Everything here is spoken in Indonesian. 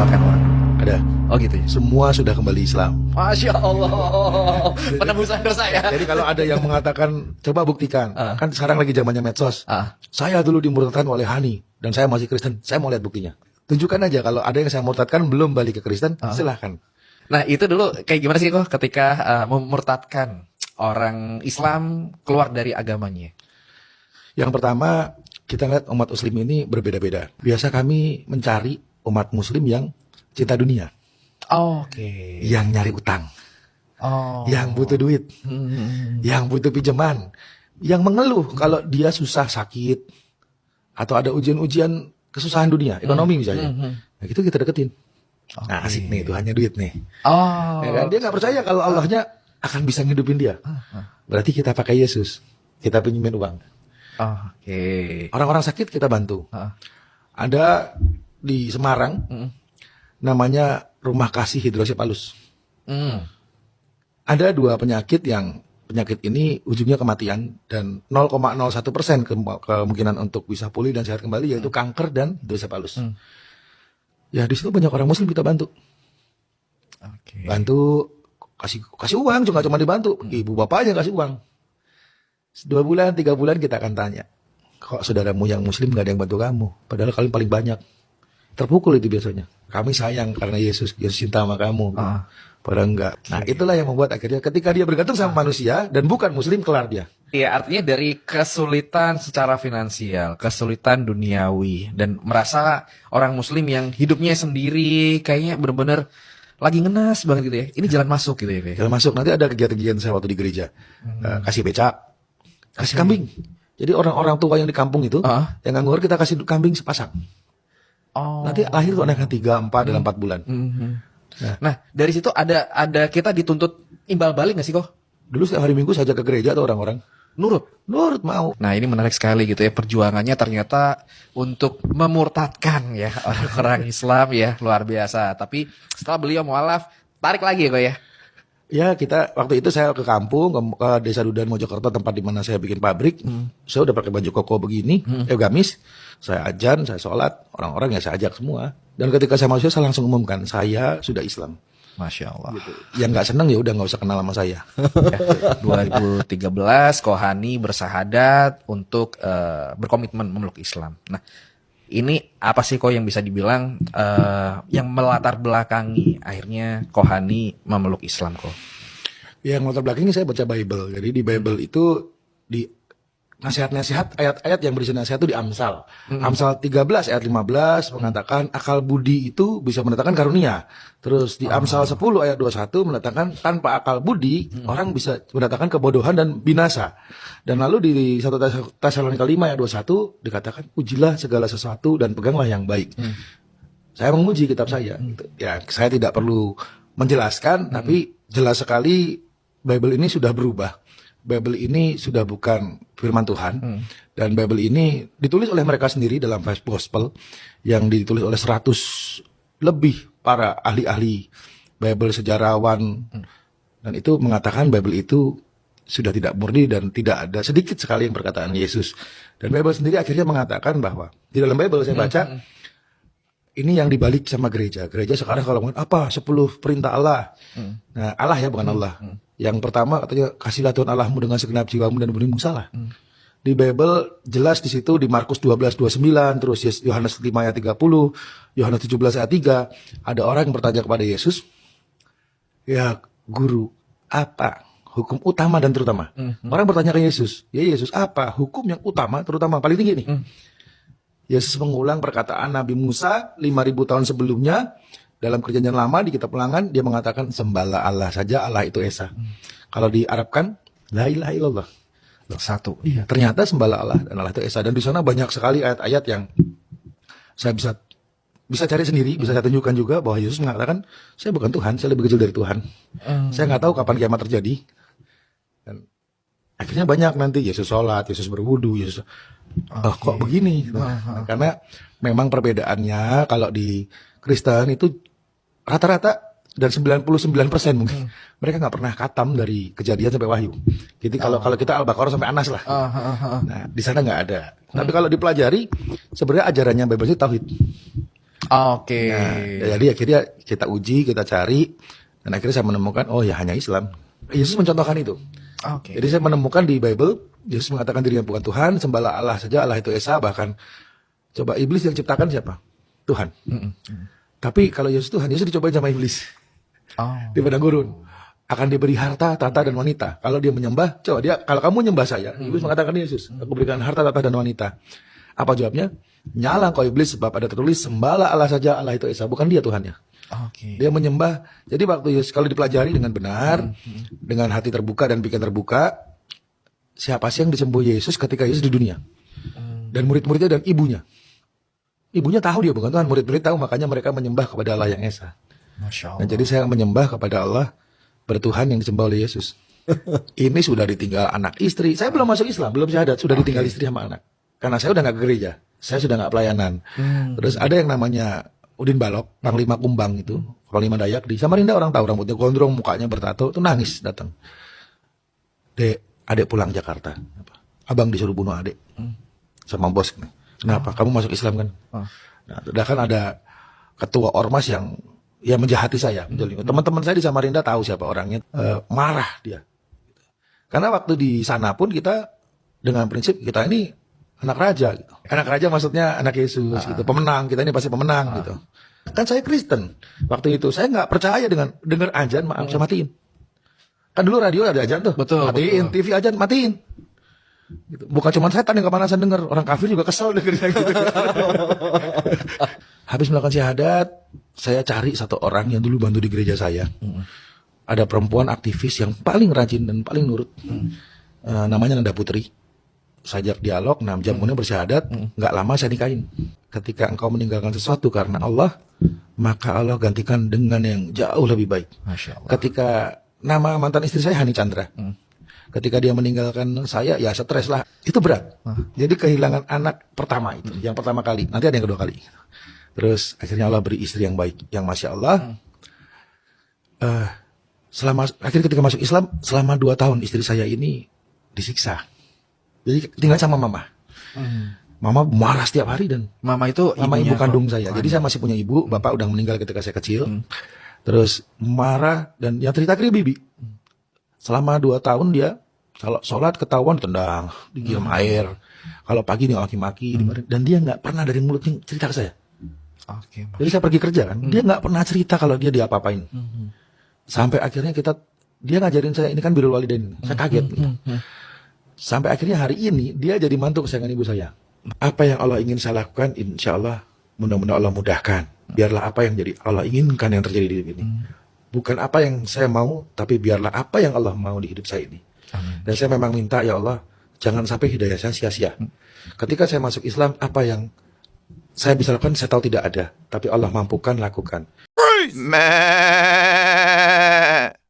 memurtadkan orang? Ada. Oh gitu ya. Semua sudah kembali Islam. Masya Allah. Penebusan dosa ya. Jadi kalau ada yang mengatakan, coba buktikan. Kan sekarang lagi zamannya medsos. Saya dulu dimurtadkan oleh Hani dan saya masih Kristen. Saya mau lihat buktinya. Tunjukkan aja kalau ada yang saya murtadkan belum balik ke Kristen, silahkan. Nah itu dulu kayak gimana sih kok ketika memurtadkan orang Islam keluar dari agamanya? Yang pertama, kita lihat umat muslim ini berbeda-beda. Biasa kami mencari umat muslim yang cinta dunia. Oke. Yang nyari utang. Yang butuh duit. Yang butuh pinjaman. Yang mengeluh kalau dia susah, sakit. Atau ada ujian-ujian kesusahan dunia, ekonomi misalnya. Nah itu kita deketin. Nah asik nih, Tuhannya duit nih. Ya kan? Dia gak percaya kalau Allahnya akan bisa ngidupin dia. Berarti kita pakai Yesus. Kita pinjemin uang. Orang-orang sakit kita bantu. Ada di Semarang, namanya Rumah Kasih Hidrosepalus. Ada 2 penyakit yang penyakit ini ujungnya kematian dan 0,01% kemungkinan untuk bisa pulih dan sehat kembali, yaitu kanker dan hidrosepalus. Ya di situ banyak orang muslim kita bantu. Bantu kasih uang, cuma dibantu. Ibu bapaknya kasih uang. 2 bulan, 3 bulan kita akan tanya, kok saudaramu yang muslim gak ada yang bantu kamu? Padahal kalian paling banyak. Terpukul itu biasanya. Kami sayang karena Yesus cinta sama kamu. Padahal enggak. Nah itulah yang membuat akhirnya ketika dia bergantung sama manusia dan bukan muslim, kelar dia. Iya, artinya dari kesulitan secara finansial, kesulitan duniawi, dan merasa orang muslim yang hidupnya sendiri kayaknya benar-benar lagi ngenes banget gitu ya. Ini jalan masuk gitu ya. Jalan masuk. Nanti ada kegiatan-kegiatan saya waktu di gereja. Kasih becak, kasih kambing. Jadi orang-orang tua yang di kampung itu, yang nganggur kita kasih kambing sepasang. Nanti lahir tuh anaknya 3, 4 dalam 4 bulan. Nah dari situ ada kita dituntut imbal balik gak sih kok? Dulu setiap hari Minggu saya ajak ke gereja tuh orang-orang. Nurut mau. Nah ini menarik sekali gitu ya, perjuangannya ternyata untuk memurtadkan ya orang Islam ya, luar biasa. Tapi setelah beliau mualaf, tarik lagi ya kok ya? Ya kita waktu itu saya ke kampung, ke Desa Dudan Mojokerto, tempat di mana saya bikin pabrik. Saya udah pakai baju koko begini, gamis. Saya ajan, saya sholat, orang-orang ya saya ajak semua. Dan ketika saya masuk saya langsung umumkan, saya sudah Islam. Masya Allah. Gitu. Yang nggak seneng ya udah nggak usah kenal sama saya. 2013 Kohani bersahadat untuk berkomitmen memeluk Islam. Nah ini apa sih kok yang bisa dibilang yang melatar belakangi akhirnya Kohani memeluk Islam kok? Yang melatar belakangi saya baca Bible. Jadi di Bible itu di nasihat-nasihat, ayat-ayat yang berisi nasihat itu di Amsal. Amsal 13 ayat 15 mengatakan akal budi itu bisa mendatangkan karunia. Terus di Amsal 10 ayat 21 mendatangkan tanpa akal budi orang bisa mendatangkan kebodohan dan binasa. Dan lalu di 1 Tesalonika 5 ayat 21 dikatakan ujilah segala sesuatu dan peganglah yang baik. Saya menguji kitab saya. Ya, saya tidak perlu menjelaskan, tapi jelas sekali Bible ini sudah berubah. Bible ini sudah bukan firman Tuhan, dan Bible ini ditulis oleh mereka sendiri dalam Five Gospel yang ditulis oleh 100 lebih para ahli-ahli Bible, sejarawan, dan itu mengatakan Bible itu sudah tidak murni dan tidak ada sedikit sekali yang perkataan Yesus. Dan Bible sendiri akhirnya mengatakan bahwa di dalam Bible saya baca ini yang dibalik sama gereja. Gereja sekarang kalau ngomongin apa 10 perintah Allah. Nah, Allah ya bukan Allah. Yang pertama katanya kasihlah Tuhan Allahmu dengan segenap jiwamu dan berimu salah. Di Bible jelas di situ di Markus 12:29, terus Yohanes 5 ayat 30, Yohanes 17 ayat 3, ada orang yang bertanya kepada Yesus, "Ya, guru, apa hukum utama dan terutama?" Orang bertanya ke Yesus, "Ya Yesus, apa hukum yang utama terutama paling tinggi nih?" Yesus mengulang perkataan Nabi Musa 5.000 tahun sebelumnya. Dalam perjanjian lama di kitab Ulangan dia mengatakan sembahlah Allah saja, Allah itu Esa. Kalau diarabkan la ilaha illallah. Satu. Iya, ternyata sembahlah Allah dan Allah itu Esa. Dan di sana banyak sekali ayat-ayat yang saya bisa cari sendiri, bisa saya tunjukkan juga bahwa Yesus mengatakan saya bukan Tuhan, saya lebih kecil dari Tuhan. Saya nggak tahu kapan kiamat terjadi. Dan akhirnya banyak nanti Yesus sholat, Yesus berwudu, Yesus kok begini? Karena memang perbedaannya kalau di Kristen itu rata-rata dan 99% mungkin mereka nggak pernah khatam dari Kejadian sampai Wahyu. Jadi kalau kita Al-Baqarah sampai Anas lah. Nah di sana nggak ada. Tapi kalau dipelajari sebenarnya ajarannya Bible itu tauhid. Oke. Nah, jadi akhirnya kita uji, kita cari, dan akhirnya saya menemukan, oh ya hanya Islam. Yesus mencontohkan itu. Oke. Jadi saya menemukan di Bible, Yesus mengatakan dirinya bukan Tuhan, sembahlah Allah saja, Allah itu Esa, bahkan coba iblis yang ciptakan siapa? Tuhan. Tapi kalau Yesus Tuhan, Yesus dicobain sama iblis Oh. di padang gurun. Akan diberi harta, tata, dan wanita. Kalau dia menyembah, coba dia, kalau kamu menyembah saya, iblis mengatakan Yesus, aku berikan harta, tata, dan wanita. Apa jawabnya? Nyala kau iblis, sebab ada tertulis, sembahlah Allah saja, Allah itu Esa, bukan dia Tuhannya. Oke. Dia menyembah. Jadi waktu Yesus, kalau dipelajari dengan benar, dengan hati terbuka dan pikiran terbuka, siapa sih yang disembuh Yesus ketika Yesus di dunia? Dan murid-muridnya dan ibunya. Ibunya tahu dia bukan Tuhan, murid-murid tahu, makanya mereka menyembah kepada Allah yang Esa. Masya Nah, Allah. jadi saya menyembah kepada Allah bertuhan yang disembah oleh Yesus. Ini sudah ditinggal anak istri. Saya belum masuk Islam, belum syahadat, sudah ditinggal istri sama anak. Karena saya udah nggak ke gereja, saya sudah nggak pelayanan. Terus ada yang namanya Udin Balok, Panglima Kumbang itu, Panglima Dayak di Samarinda, orang tahu rambutnya gondrong, mukanya bertato, itu nangis datang. Dek, adek pulang Jakarta. Abang disuruh bunuh adek sama bos. Kenapa? Kamu masuk Islam kan? Nah, udah kan ada ketua ormas yang menjahati saya. Teman-teman saya di Samarinda tahu siapa orangnya. Marah dia. Karena waktu di sana pun kita dengan prinsip kita ini anak raja gitu. Anak raja maksudnya anak Yesus gitu. Pemenang, kita ini pasti pemenang gitu. Kan saya Kristen. Waktu itu saya nggak percaya dengan dengar azan, maaf saya matiin. Kan dulu radio ada azan tuh. Betul, matiin, TV azan matiin. Gitu. Bukan cuma setan yang kepanasan denger, orang kafir juga kesel dengernya gitu. Habis melakukan syahadat, saya cari satu orang yang dulu bantu di gereja saya. Ada perempuan aktivis yang paling rajin dan paling nurut. Namanya Nanda Putri. Saya ajak dialog, 6 jam kemudian bersyahadat, nggak lama saya nikahin. Ketika engkau meninggalkan sesuatu karena Allah, maka Allah gantikan dengan yang jauh lebih baik. Masya Allah. Ketika nama mantan istri saya Hani Chandra. Ketika dia meninggalkan saya, ya stres lah. Itu berat. Jadi kehilangan anak pertama itu, yang pertama kali. Nanti ada yang kedua kali. Terus akhirnya Allah beri istri yang baik, yang Masya Allah. Akhirnya ketika masuk Islam, selama 2 tahun istri saya ini disiksa. Jadi tinggal sama mama. Mama marah setiap hari dan Mama itu mama ibu ibunya kandung saya. Jadi saya masih punya ibu, bapak udah meninggal ketika saya kecil. Terus marah dan yang cerita ke bibi. Selama 2 tahun dia kalau sholat ketahuan tendang, digiram air. Kalau pagi dia maki-maki, dan dia nggak pernah dari mulutnya cerita ke saya. Oke. Jadi saya pergi kerja kan, dia nggak pernah cerita kalau dia diapa-apain. Sampai akhirnya dia ngajarin saya, ini kan birrul walidain. Saya kaget. Gitu. Sampai akhirnya hari ini dia jadi mantu kesayangan ibu saya. Apa yang Allah ingin saya lakukan, insya Allah mudah-mudahan Allah mudahkan. Biarlah apa yang jadi Allah inginkan yang terjadi di hidup ini. Bukan apa yang saya mau, tapi biarlah apa yang Allah mau di hidup saya ini. Dan saya memang minta, ya Allah, jangan sampai hidayah saya sia-sia. Ketika saya masuk Islam, apa yang saya bisa lakukan, saya tahu tidak ada. Tapi Allah mampukan lakukan.